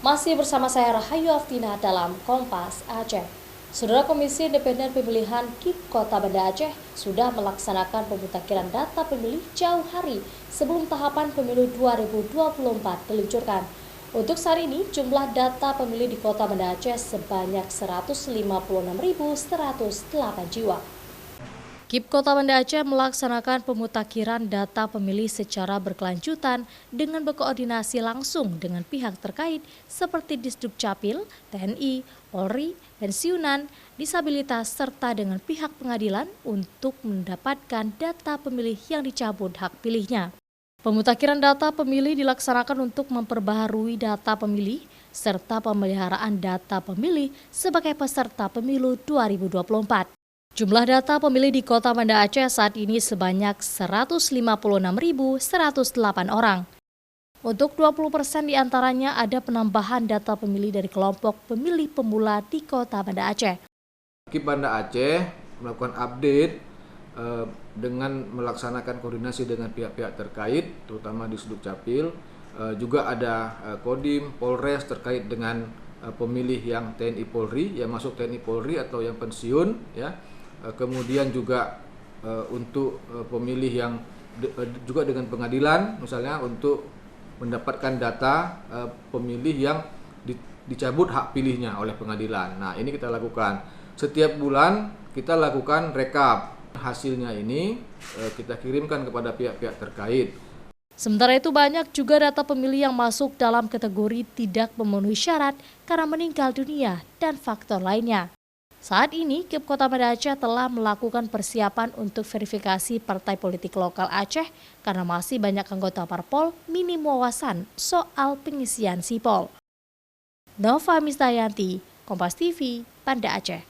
Masih bersama saya Rahayu Aftina dalam Kompas Aceh. Saudara Komisi Independen Pemilihan KIP Kota Banda Aceh sudah melaksanakan pemutakhiran data pemilih jauh hari sebelum tahapan pemilu 2024 diluncurkan. Untuk saat ini, jumlah data pemilih di Kota Banda Aceh sebanyak 156.108 jiwa. KIP Kota Banda Aceh melaksanakan pemutakhiran data pemilih secara berkelanjutan dengan berkoordinasi langsung dengan pihak terkait seperti Disduk Capil, TNI, Polri, pensiunan, disabilitas, serta dengan pihak pengadilan untuk mendapatkan data pemilih yang dicabut hak pilihnya. Pemutakhiran data pemilih dilaksanakan untuk memperbaharui data pemilih serta pemeliharaan data pemilih sebagai peserta pemilu 2024. Jumlah data pemilih di Kota Banda Aceh saat ini sebanyak 156.108 orang. Untuk 20% diantaranya ada penambahan data pemilih dari kelompok pemilih pemula di Kota Banda Aceh. KIP Banda Aceh melakukan update dengan melaksanakan koordinasi dengan pihak-pihak terkait, terutama di Disduk Capil, juga ada Kodim, Polres terkait dengan pemilih yang TNI Polri, yang masuk TNI Polri atau yang pensiun, ya. Kemudian juga untuk pemilih yang juga dengan pengadilan, misalnya untuk mendapatkan data pemilih yang dicabut hak pilihnya oleh pengadilan. Nah, ini kita lakukan setiap bulan, kita lakukan rekap hasilnya. Ini kita kirimkan kepada pihak-pihak terkait. Sementara itu banyak juga data pemilih yang masuk dalam kategori tidak memenuhi syarat karena meninggal dunia dan faktor lainnya. Saat ini, KIP Kota Banda Aceh telah melakukan persiapan untuk verifikasi partai politik lokal Aceh karena masih banyak anggota parpol minim wawasan soal pengisian sipol. Nova Misdayanti, Kompas TV, Banda Aceh.